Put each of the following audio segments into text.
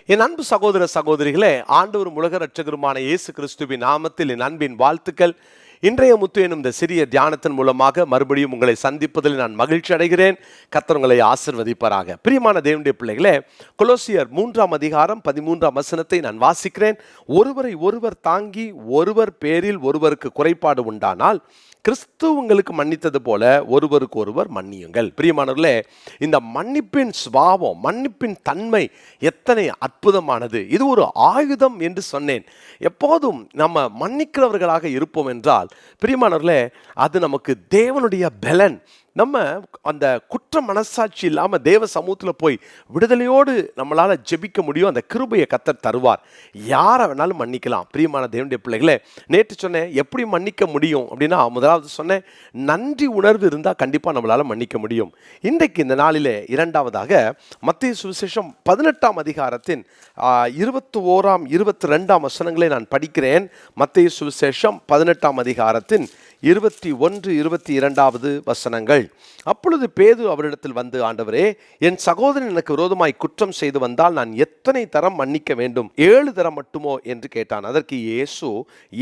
என் அன்பு சகோதர சகோதரிகளே, ஆண்டவரும் உலக இரட்சகருமான இயேசு கிறிஸ்துவின் நாமத்தில் என் அன்பின் வாழ்த்துக்கள். இன்றைய முத்து எனும் இந்த சிறிய தியானத்தின் மூலமாக மறுபடியும் உங்களை சந்திப்பதில் நான் மகிழ்ச்சி அடைகிறேன். கர்த்தர் உங்களை ஆசீர்வதிப்பாராக. பிரியமான தேவனுடைய பிள்ளைகளே, கொலோசியர் 3:13 நான் வாசிக்கிறேன். ஒருவரை ஒருவர் தாங்கி ஒருவர் பேரில் ஒருவருக்கு குறைபாடு உண்டானால் கிறிஸ்து உங்களுக்கு மன்னித்தது போல ஒருவருக்கு ஒருவர் மன்னியுங்கள். பிரியமானவர்களே, இந்த மன்னிப்பின் சுபாவம், மன்னிப்பின் தன்மை எத்தனை அற்புதமானது. இது ஒரு ஆயுதம் என்று சொன்னேன். எப்போதும் நம்ம மன்னிக்கிறவர்களாக இருப்போம் என்றால் பிரியமானவர்களே, அது நமக்கு தேவனுடைய பலன். நம்ம அந்த குற்ற மனசாட்சி இல்லாமல் தேவ சமூகத்தில் போய் விடுதலையோடு நம்மளால் ஜெபிக்க முடியும். அந்த கிருபையை கர்த்தர் தருவார். யாரை வேணாலும் மன்னிக்கலாம். பிரியமான தேவனுடைய பிள்ளைகளே, நேற்று சொன்னேன் எப்படி மன்னிக்க முடியும் அப்படின்னா, முதலாவது சொன்னேன் நன்றி உணர்வு இருந்தால் கண்டிப்பாக நம்மளால் மன்னிக்க முடியும். இன்றைக்கு இந்த நாளிலே இரண்டாவதாக மத்தேயு சுவிசேஷம் 18 21 22 நான் படிக்கிறேன். மத்தேயு சுவிசேஷம் 18 21 22 அப்பொழுது பேதுரு அவரிடத்தில் வந்து, ஆண்டவரே, என் சகோதரன் எனக்கு விரோதமாய் குற்றம் செய்து வந்தால் நான் எத்தனை தரம் மன்னிக்க வேண்டும்? 7 தரம் மட்டுமோ என்று கேட்டான். அதற்கு இயேசு,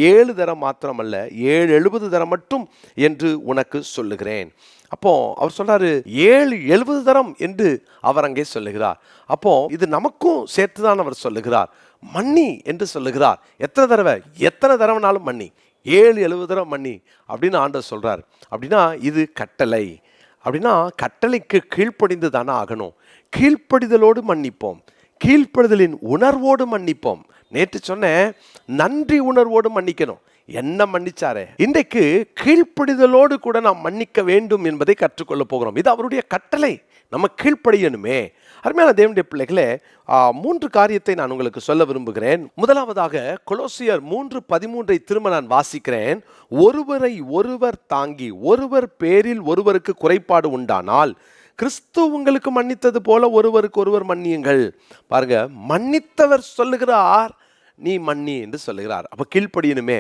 7 தரம் மாத்திரமல்ல, 70 தரம் மட்டும் என்று உனக்கு சொல்லுகிறேன். அப்போ அவர் சொல்றாரு 70 தரம் என்று அவர் அங்கே சொல்லுகிறார். அப்போ இது நமக்கும் சேர்த்துதான் அவர் சொல்லுகிறார். மன்னி என்று சொல்லுகிறார். எத்தனை தடவைனாலும் மன்னி, 70 தரம் மன்னி அப்படின்னு ஆண்டவர் சொல்றார். அப்படின்னா இது கட்டளை. அப்படின்னா கட்டளைக்கு கீழ்ப்படிந்து தானே ஆகணும். கீழ்ப்படிதலோடு மன்னிப்போம், கீழ்ப்படிதலின் உணர்வோடு மன்னிப்போம். நேற்று சொன்ன நன்றி உணர்வோடு மன்னிக்கணும். என்ன மன்னிச்சாரே, இன்றைக்கு கீழ்ப்படிதலோடு கூட நாம் மன்னிக்க வேண்டும் என்பதை கற்றுக்கொள்ள போகிறோம். இது அவருடைய கட்டளை, நம்ம கீழ்ப்படியணுமே. அருமையான தேவனுடைய பிள்ளைகளே, 3 காரியத்தை நான் உங்களுக்கு சொல்ல விரும்புகிறேன். முதலாவதாக கொலோசியர் 3:13 திரும்ப நான் வாசிக்கிறேன். ஒருவரை ஒருவர் தாங்கி ஒருவர் பேரில் ஒருவருக்கு குறைபாடு உண்டானால் கிறிஸ்து உங்களுக்கு மன்னித்தது போல ஒருவருக்கு ஒருவர் மன்னியுங்கள். பாருங்க, மன்னித்தவர் சொல்லுகிறார், நீ மன்னி என்று சொல்லுகிறார். அப்ப கீழ்ப்படியணுமே.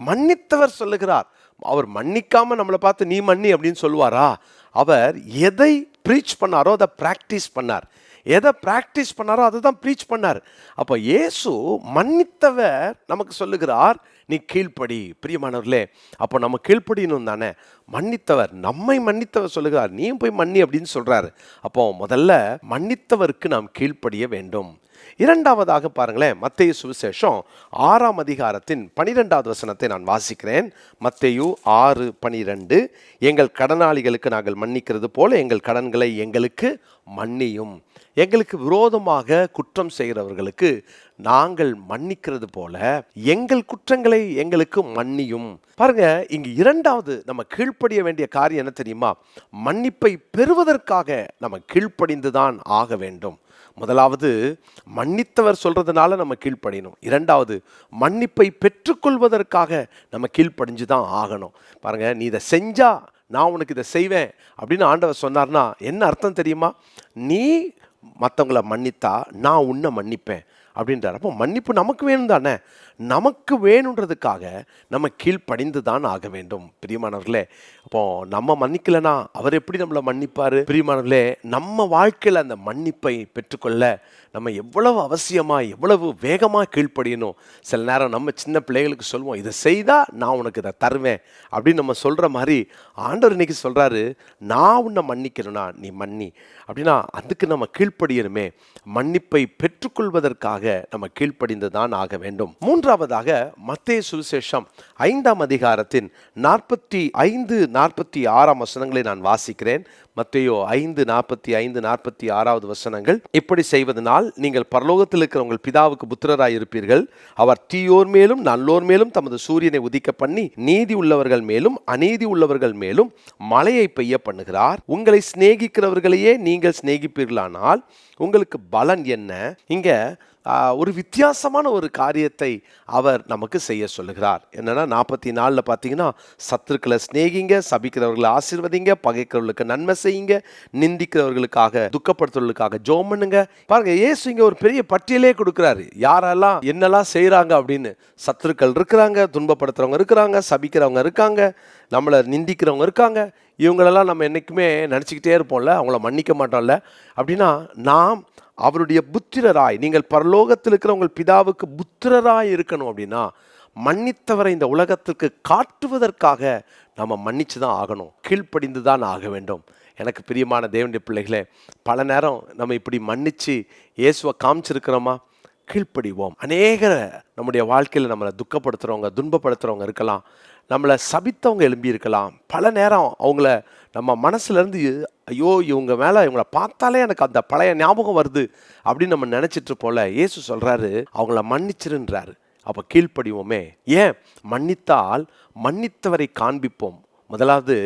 மன்னித்தவர் சொல்லுகிறார். அவர் மன்னிக்காம நம்மளை பார்த்து நீ மன்னி அப்படின்னு சொல்லுவாரா? அவர் எதை ப்ரீச் பண்ணாரோ அதை பிராக்டிஸ் பண்ணார். எதை பிராக்டிஸ் பண்ணாரோ அதை தான் ப்ரீச் பண்ணார். அப்போ இயேசு மன்னித்தவர் நமக்கு சொல்லுகிறார், நீ கீழ்ப்படி. பிரியமானவர்களே, அப்போ நம்ம கீழ்ப்படியணும் தானே. மன்னித்தவர், நம்மை மன்னித்தவர் சொல்லுகிறார், நீயும் போய் மன்னி அப்படின்னு சொல்றாரு. அப்போ முதல்ல மன்னித்தவருக்கு நாம் கீழ்ப்படிய வேண்டும். இரண்டாவதாக பாருங்களேன், மத்தேயு சுவிசேஷம் 6:12 நான் வாசிக்கிறேன். மத்தேயு 6:12 எங்கள் கடனாளிகளுக்கு நாங்கள் மன்னிக்கிறது போல எங்கள் கடன்களை எங்களுக்கு மன்னியும். எங்களுக்கு விரோதமாக குற்றம் செய்கிறவர்களுக்கு நாங்கள் மன்னிக்கிறது போல எங்கள் குற்றங்களை எங்களுக்கு மன்னியும். பாருங்க, இங்கு இரண்டாவது நம்ம கீழ்ப்படிய வேண்டிய காரியம் என்ன தெரியுமா? மன்னிப்பை பெறுவதற்காக நம்ம கீழ்ப்படிந்துதான் ஆக வேண்டும். முதலாவது மன்னித்தவர் சொல்றதுனால நம்ம கீழ்ப்படியணும். இரண்டாவது மன்னிப்பை பெற்றுக்கொள்வதற்காக நம்ம கீழ்ப்படிஞ்சு தான் ஆகணும். பாருங்க, நீ இதை செஞ்சா நான் உனக்கு இதை செய்வேன் அப்படின்னு ஆண்டவர் சொன்னார்னா என்ன அர்த்தம் தெரியுமா? நீ மற்றவங்களை மன்னித்தா நான் உன்னை மன்னிப்பேன் அப்படின்றார். அப்போ மன்னிப்பு நமக்கு வேணும் தானே. நமக்கு வேணுன்றதுக்காக நம்ம கீழ்ப்படிந்து தான் ஆக வேண்டும். பிரியமானவர்களே, அப்போ நம்ம மன்னிக்கலைன்னா அவர் எப்படி நம்மளை மன்னிப்பார்? பிரியமானவர்களே, நம்ம வாழ்க்கையில் அந்த மன்னிப்பை பெற்றுக்கொள்ள நம்ம எவ்வளவு அவசியமாக, எவ்வளவு வேகமாக கீழ்ப்படியணும். சில நேரம் நம்ம சின்ன பிள்ளைகளுக்கு சொல்லுவோம், இதை செய்தால் நான் உனக்கு இதை தருவேன் அப்படின்னு நம்ம சொல்கிற மாதிரி ஆண்டவர் இன்னைக்கு சொல்கிறாரு, நான் உன்னை மன்னிக்கணும்னா நீ மன்னி அப்படின்னா அதுக்கு நம்ம கீழ்ப்படியணுமே. மன்னிப்பை பெற்றுக்கொள்வதற்காக நம்ம கீழ்ப்படிந்து தான் ஆக வேண்டும். மூன்றாவதாக மத்தேயு சுவிசேஷம் 5 45 46 நான் வாசிக்கிறேன். மத்தேயு 5:45-46 இப்படி செய்வதனால் நீங்கள் பரலோகத்தில் இருக்கிற உங்கள் பிதாவுக்கு புத்திரராய் இருப்பீர்கள். அவர் தீயோர் மேலும் நல்லோர் மேலும் தமது சூரியனை உதிக்க பண்ணி நீதி உள்ளவர்கள் மேலும் அநீதி உள்ளவர்கள் மேலும் மழையை பெய்ய பண்ணுகிறார். உங்களை சிநேகிக்கிறவர்களையே நீங்கள் சிநேகிப்பீர்களானால் உங்களுக்கு பலன் என்ன? இங்க ஒரு வித்தியாசமான ஒரு காரியத்தை அவர் நமக்கு செய்ய சொல்லுகிறார். என்னன்னா 44 பார்த்தீங்கன்னா, சத்துருக்களை சிநேகிங்க, சபிக்கிறவர்களை ஆசீர்வதிங்க, பகைக்கிறவர்களுக்கு நன்மை செய்யுங்க, நிந்திக்கிறவர்களுக்காக துக்கப்படுத்துறவர்களுக்காக ஜெபம் பண்ணுங்க. பாருங்க, இயேசு இங்க ஒரு பெரிய பட்டியலே கொடுக்குறாரு, யாரெல்லாம் என்னெல்லாம் செய்யறாங்க அப்படின்னு. சத்துருக்கள் இருக்கிறாங்க, துன்பப்படுத்துறவங்க இருக்கிறாங்க, சபிக்கிறவங்க இருக்காங்க, நம்மளை நிந்திக்கிறவங்க இருக்காங்க. இவங்களெல்லாம் நம்ம என்றைக்குமே நினச்சிக்கிட்டே இருப்போம்ல, அவங்கள மன்னிக்க மாட்டோம்ல. அப்படின்னா நாம் அவருடைய புத்திரராய், நீங்கள் பரலோகத்தில் இருக்கிற உங்கள் பிதாவுக்கு புத்திரராய் இருக்கணும் அப்படின்னா மன்னித்தவரை இந்த உலகத்திற்கு காட்டுவதற்காக நம்ம மன்னிச்சு தான் ஆகணும், கீழ்ப்படிந்து தான் ஆக வேண்டும். எனக்கு பிரியமான தேவனுடைய பிள்ளைகளே, பல நேரம் நம்ம இப்படி மன்னிச்சு இயேசுவை காமிச்சிருக்கிறோமா? கீழ்ப்படிவோம். அநேக நம்முடைய வாழ்க்கையில் நம்மளை துக்கப்படுத்துகிறவங்க, துன்பப்படுத்துகிறவங்க இருக்கலாம், நம்மளை சபித்தவங்க எழும்பி இருக்கலாம். பல நேரம் அவங்கள நம்ம மனசுலேருந்து ஐயோ இவங்க மேலே இவங்கள பார்த்தாலே எனக்கு அந்த பழைய ஞாபகம் வருது அப்படின்னு நம்ம நினச்சிட்டு போல இயேசு சொல்கிறாரு, அவங்கள மன்னிச்சிருன்றாரு. அப்போ கீழ்ப்படிவோமே. ஏன்? மன்னித்தால் மன்னித்தவரை காண்பிப்போம். முதலாவது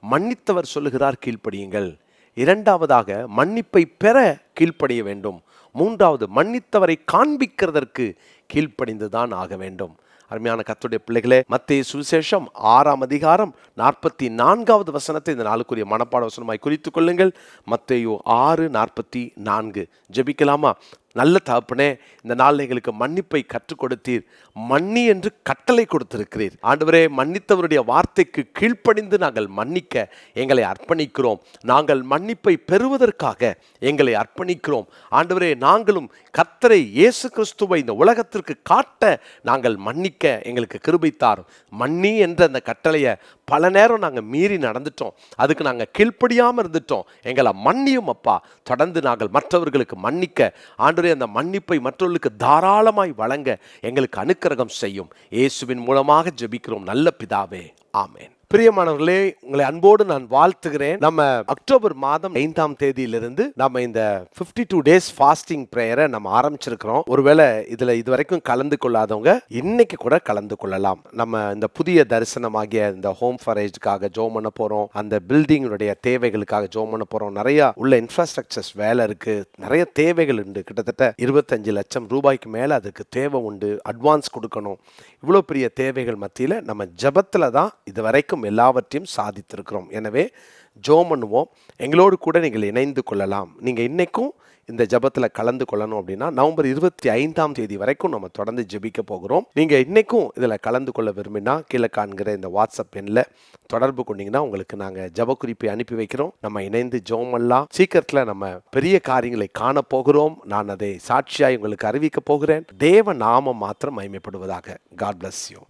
மன்னித்தவர் சொல்லுகிறார் கீழ்ப்படியுங்கள். இரண்டாவதாக மன்னிப்பை பெற கீழ்ப்படிய வேண்டும். மூன்றாவது மன்னித்தவரை காண்பிக்கிறதற்கு கீழ்ப்படிந்துதான் ஆக வேண்டும். அருமையான கர்த்தருடைய பிள்ளைகளே, மத்தேயு சுவிசேஷம் 6ஆம் அதிகாரம் 44வது வசனத்தை இந்த நாளுக்குரிய மனப்பாட வசனமாய் குறித்துக் கொள்ளுங்கள். மத்தேயு 6:44. ஜெபிக்கலாமா? நல்ல தகப்பனே, இந்த நாள் எங்களுக்கு மன்னிப்பை கற்றுக் கொடுத்தீர், மன்னி என்று கட்டளை கொடுத்திருக்கிறீர். ஆண்டவரே, மன்னித்தவருடைய வார்த்தைக்கு கீழ்ப்படிந்து நாங்கள் மன்னிக்க எங்களை அர்ப்பணிக்கிறோம். நாங்கள் மன்னிப்பை பெறுவதற்காக எங்களை அர்ப்பணிக்கிறோம். ஆண்டவரே, நாங்களும் கர்த்தரை இயேசு கிறிஸ்துவை இந்த உலகத்திற்கு காட்ட நாங்கள் மன்னிக்க எங்களுக்கு கிருபை தாரும். மன்னி என்ற அந்த கட்டளையை பல நேரம் நாங்கள் மீறி நடந்துட்டோம், அதுக்கு நாங்கள் கீழ்ப்படியாமல் இருந்துட்டோம். எங்களை மன்னியும் அப்பா. தொடர்ந்து நாங்கள் மற்றவர்களுக்கு மன்னிக்க ஆண்டவரே, அந்த மன்னிப்பை மற்றவர்களுக்கு தாராளமாய் வழங்க எங்களுக்கு அனுக்கிரகம் செய்யும். இயேசுவின் மூலமாக ஜெபிக்கிறோம் நல்ல பிதாவே, ஆமென். பிரியமானவர்களே, உங்களை அன்போடு நான் வாழ்த்துகிறேன். நம்ம அக்டோபர் மாதம் 5ஆம் தேதியிலிருந்து நம்ம இந்த 52 days ஃபாஸ்டிங் பிரேயரை நம்ம ஆரம்பிச்சிருக்கிறோம். ஒருவேளை இதுல இதுவரைக்கும் கலந்து கொள்ளாதவங்க இன்னைக்கு கூட கலந்து கொள்ளலாம். நம்ம இந்த புதிய தரிசனமாகிய இந்த ஹோம் ஃபார் ஏஜ்க்காக ஜோம் பண்ண போறோம், அந்த பில்டிங்குடைய தேவைகளுக்காக ஜோம் பண்ண போறோம். நிறைய உள்ள இன்ஃப்ராஸ்ட்ரக்சர்ஸ் வேலை இருக்கு, நிறைய தேவைகள் உண்டு. கிட்டத்தட்ட 25 லட்சம் ரூபாய்க்கு மேல அதுக்கு தேவை உண்டு. அட்வான்ஸ் கொடுக்கணும். இவ்வளோ பெரிய தேவைகள் மத்தியில் நம்ம ஜபத்தில் தான் இது வரைக்கும் எல்லாவற்றையும் சாதித்திருக்கிறோம். எனவே ஜெபம் பண்ணுவோம். எங்களோடு கூட நீங்கள் இணைந்து கொள்ளலாம். நீங்கள் இன்னைக்கும் இந்த ஜபத்தில் கலந்து கொள்ளணும் அப்படின்னா நவம்பர் 25ஆம் தேதி வரைக்கும் நம்ம தொடர்ந்து ஜெபிக்க போகிறோம். நீங்கள் இன்னைக்கும் இதில் கலந்து கொள்ள விரும்பினா கீழே காண்கிற இந்த வாட்ஸ்அப் எண்ணில் தொடர்பு கொண்டீங்கன்னா உங்களுக்கு நாங்கள் ஜப குறிப்பை அனுப்பி வைக்கிறோம். நம்ம இணைந்து ஜெபம் பண்ணலாம். சீக்கிரத்தில் நம்ம பெரிய காரியங்களை காண போகிறோம். நான் அதை சாட்சியாய் உங்களுக்கு அறிவிக்க போகிறேன். தேவ நாமம் மாத்திரம் மகிமைப்படுவதாக. God bless you.